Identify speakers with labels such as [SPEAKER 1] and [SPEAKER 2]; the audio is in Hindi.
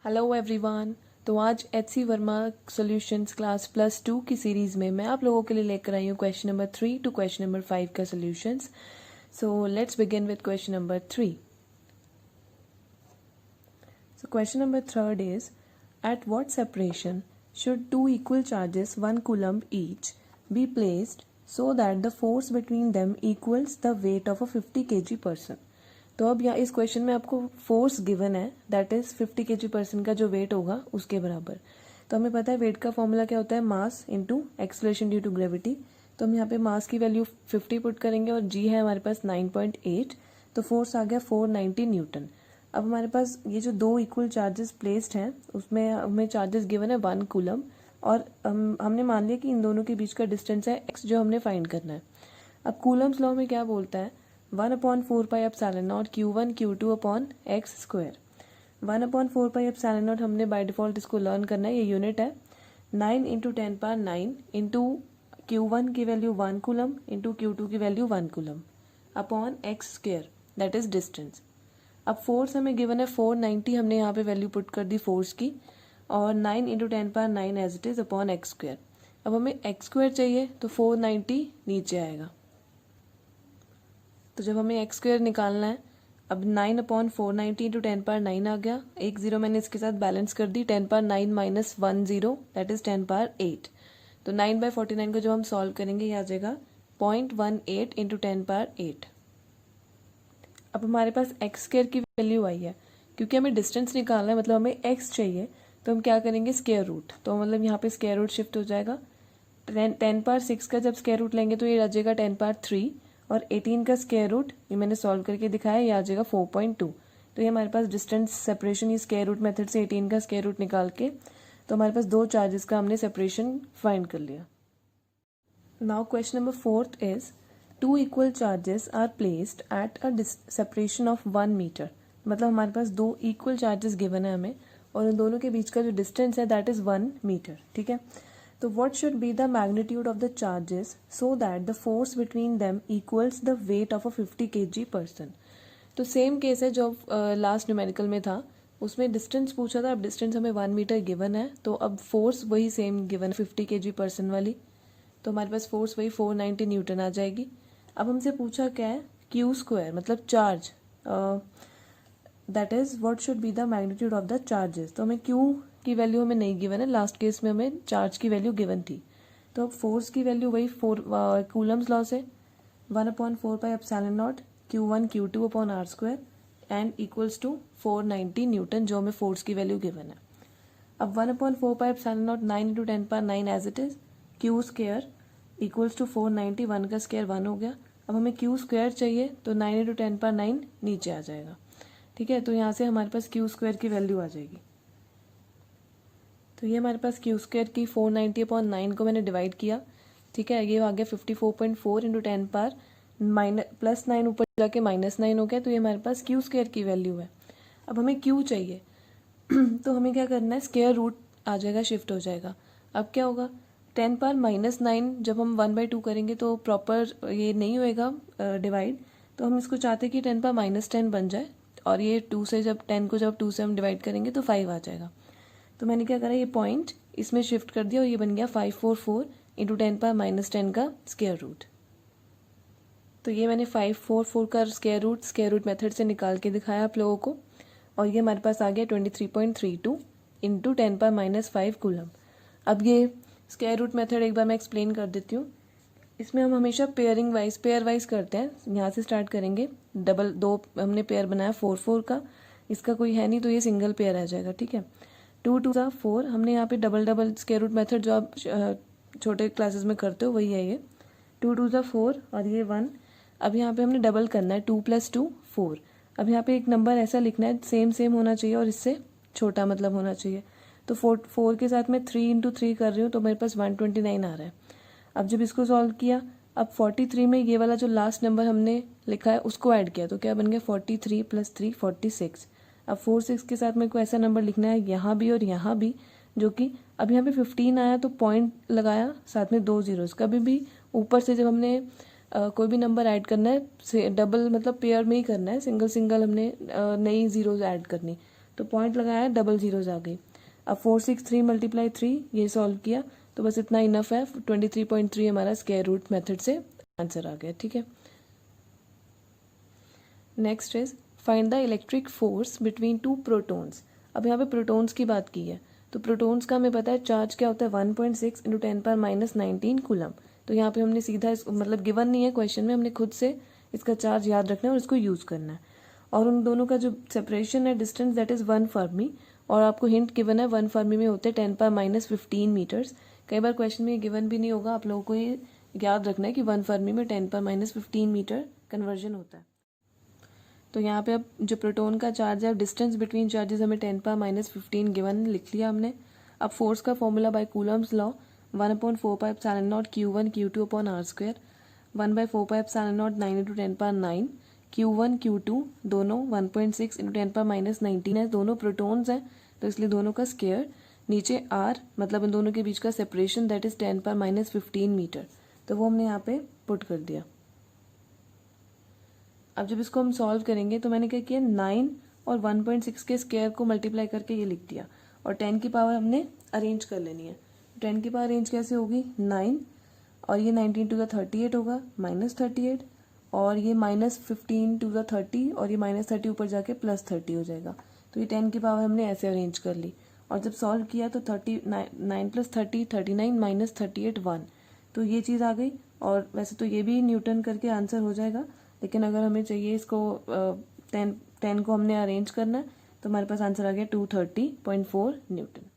[SPEAKER 1] Hello everyone. तो आज एचसी वर्मा सॉल्यूशंस क्लास +2 की सीरीज़ में मैं आप लोगों के लिए लेकर आई हूँ question number 3 to question number 5 का solutions. So let's begin with question number 3। So question number 3 is, at what separation should two equal charges 1 coulomb each be placed so that the force between them equals the weight of a 50 kg person? तो अब यहाँ इस क्वेश्चन में आपको फोर्स गिवन है, दैट इज 50 kg पर्सन का जो वेट होगा उसके बराबर। तो हमें पता है वेट का फॉर्मूला क्या होता है, mass into acceleration due to gravity. तो हम यहाँ पे मास की वैल्यू 50 पुट करेंगे और जी है हमारे पास 9.8, तो फोर्स आ गया 490 न्यूटन। अब हमारे पास ये जो दो इक्वल चार्जेस प्लेस्ड हैं उसमें हमें चार्जेस गिवन है 1 कूलम, और हमने मान लिया कि इन दोनों के बीच का डिस्टेंस है x जो हमने फाइंड करना है। अब कूलम्स लॉ में क्या बोलता है, 1/4πε0 Q1 Q2 upon x square. 1/4πε0 हमने बाय डिफ़ॉल्ट इसको लर्न करना है, ये यूनिट है। 9 × 10⁹ इंटू Q1 की वैल्यू 1 कूलम इंटू Q2 की value 1 coulomb upon x square, that is distance. अब फोर्स हमें गिवन है 490, हमने यहाँ पे वैल्यू पुट कर दी फोर्स की, और 9 × 10⁹ as it is upon x square. अब हमें एक्स स्क्वायर चाहिए तो 490 नीचे आएगा। तो जब हमें एक्स स्क्वायर निकालना है, अब 9/490 × 10⁹ आ गया, एक जीरो मैंने इसके साथ बैलेंस कर दी, 10⁹ माइनस 1 जीरो दैट इज 10⁸। तो 9/49 को जब हम सॉल्व करेंगे ये आ जाएगा 0.18 × 10⁸। अब हमारे पास एक्स स्क्वायर की वैल्यू आई है, क्योंकि हमें डिस्टेंस निकालना है मतलब हमें एक्स चाहिए, तो हम क्या करेंगे स्क्वायर रूट। तो मतलब यहाँ पे स्क्वायर रूट शिफ्ट हो जाएगा। 10⁶ का जब स्क्वायर रूट लेंगे तो ये आ जाएगा 10⁻3, और 18 का स्क्वायर रूट ये मैंने सॉल्व करके दिखाया, ये आ जाएगा 4.2। तो ये हमारे पास डिस्टेंस सेपरेशन, ये स्क्वायर रूट मेथड से 18 का स्क्वायर रूट निकाल के, तो हमारे पास दो चार्जेस का हमने सेपरेशन फाइंड कर लिया। Now question number 4 is, two equal charges are placed at a separation of 1 metre. मतलब हमारे पास दो इक्वल चार्जेस गिवन है हमें, और उन दोनों के बीच का जो डिस्टेंस है दैट इज 1 मीटर। ठीक है, तो what should be the magnitude of the charges so that the force between them equals the weight of a 50 kg person? तो सेम केस है जो लास्ट न्यूमेरिकल में था, उसमें डिस्टेंस पूछा था, अब डिस्टेंस हमें 1 मीटर गिवन है, तो अब फोर्स वही सेम गिवन 50 kg पर्सन वाली, तो हमारे पास फोर्स वही 490 न्यूटन आ जाएगी। अब हमसे पूछा क्या है, क्यू स्क्वायर मतलब charge, that is what should be the magnitude of the charges. तो हमें क्यू की वैल्यू हमें नहीं गिवन है, लास्ट केस में हमें चार्ज की वैल्यू गिवन थी। तो अब फोर्स की वैल्यू वही कूलम्स लॉ से 1/4πε0 Q1 Q2 upon r square and equals to 490 newton, जो हमें फोर्स की वैल्यू गिवन है। अब 1/4πε0 9 × 10⁹ as it is q square equals to 490, 1 का स्क्वायर 1 हो गया। अब हमें क्यू स्क्वायर चाहिए तो 9 × 10⁹ नीचे आ जाएगा। ठीक है, तो यहाँ से हमारे पास क्यू स्क्वायर की वैल्यू आ जाएगी। तो ये हमारे पास क्यू स्क्वायर की 490/9 को मैंने डिवाइड किया। ठीक है, ये आ गया 54.4 × 10⁻, +9 ऊपर जाके -9 हो गया, तो ये हमारे पास क्यू स्क्वायर की वैल्यू है। अब हमें क्यू चाहिए तो हमें क्या करना है, स्क्वायर रूट आ जाएगा, शिफ्ट हो जाएगा। अब क्या होगा, 10⁻⁻9 जब हम 1/2 करेंगे तो प्रॉपर ये नहीं होएगा डिवाइड, तो हम इसको चाहते हैं कि 10⁻−10 बन जाए, और ये 2 से जब 10 को जब 2 से हम डिवाइड करेंगे तो 5 आ जाएगा। तो मैंने क्या करा, ये पॉइंट इसमें शिफ्ट कर दिया और ये बन गया 544 × 10⁻−10 का स्क्वायर रूट। तो ये मैंने 544 का स्क्वायर रूट मेथड से निकाल के दिखाया आप लोगों को, और ये हमारे पास आ गया 23.32 × 10⁻−5 कूलम। अब ये स्क्वायर रूट मेथड एक बार मैं एक्सप्लेन कर देती हूँ। इसमें हम हमेशा पेयर वाइज करते हैं। यहाँ से स्टार्ट करेंगे, डबल दो हमने पेयर बनाया 4 का, इसका कोई है नहीं तो ये सिंगल पेयर आ जाएगा। ठीक है, 2 × 2 = 4, हमने यहाँ पे डबल स्क्वायर रूट मेथड जो आप छोटे क्लासेस में करते हो वही है ये। 2 × 2 = 4 और ये 1। अब यहाँ पे हमने डबल करना है, 2 + 2 = 4। अब यहाँ पे एक नंबर ऐसा लिखना है, सेम होना चाहिए और इससे छोटा मतलब होना चाहिए। तो 4 के साथ मैं 3 × 3 कर रही हूँ, तो मेरे पास 129 आ रहा है। अब जब इसको सॉल्व किया, अब 43 में ये वाला जो लास्ट नंबर हमने लिखा है उसको ऐड किया, तो क्या बन गया 43 + 3 = 46। अब 46 के साथ मेरे को ऐसा नंबर लिखना है यहाँ भी और यहाँ भी, जो कि अब यहाँ पे 15 आया तो पॉइंट लगाया, साथ में 2 जीरोस। कभी भी ऊपर से जब हमने कोई भी नंबर ऐड करना है डबल मतलब पेयर में ही करना है, सिंगल हमने नई जीरोस ऐड करनी। तो पॉइंट लगाया, डबल जीरोज आ गई। अब 463 मल्टीप्लाई 3 ये सॉल्व किया तो बस इतना इनफ है। 23.3 हमारा स्क्वायर रूट मेथड से आंसर आ गया। ठीक है, next is find the electric force between two protons. अब यहाँ पे प्रोटॉन्स की बात की है, तो प्रोटॉन्स का हमें पता है चार्ज क्या होता है 1.6 इंटू 10⁻⁻19 कूलम। तो यहाँ पे हमने सीधा मतलब गिवन नहीं है क्वेश्चन में, हमने खुद से इसका चार्ज याद रखना है और इसको यूज करना है। और उन दोनों का जो सेपरेशन है डिस्टेंस दैट इज 1 फर्मी, और आपको हिंट गिवन है 1 फर्मी में होते हैं 10⁻−15 मीटर्स। कई बार क्वेश्चन में गिवन भी नहीं होगा, आप लोगों को ये याद रखना है कि 1 फर्मी में 10⁻−15 मीटर कन्वर्जन होता है। तो यहाँ पे अब जो प्रोटॉन का चार्ज है, डिस्टेंस बिटवीन चार्जेस हमें 10⁻−15 गिवन लिख लिया हमने। अब फोर्स का formula by Coulomb's law 1/4πε0 Q1 Q2 upon r², 1/4πε0 9 into 10⁻9 Q1 Q2 दोनों 1.6 इंटू 10⁻−19 है, दोनों प्रोटॉन्स हैं तो इसलिए दोनों का स्क्वायर, नीचे r मतलब इन दोनों के बीच का सेपरेशन दैट इज 10⁻−15 मीटर, तो वो हमने यहाँ पे पुट कर दिया। अब जब इसको हम सॉल्व करेंगे तो मैंने क्या किया, 9 और 1.6 के स्क्वायर को मल्टीप्लाई करके ये लिख दिया, और 10 की पावर हमने अरेंज कर लेनी है। 10 की पावर अरेंज कैसे होगी, 9 और ये 19 टू द 38 होगा -38, और ये -15 टू द 30 और ये -30 ऊपर जाके +30 हो जाएगा। तो ये 10 की पावर हमने ऐसे अरेंज कर ली, और जब सॉल्व किया तो 9 + 30 39 -38 1, तो ये चीज़ आ गई। और वैसे तो ये भी न्यूटन करके आंसर हो जाएगा, लेकिन अगर हमें चाहिए इसको 10 को हमने अरेंज करना है तो हमारे पास आंसर आ गया 230.4 न्यूटन।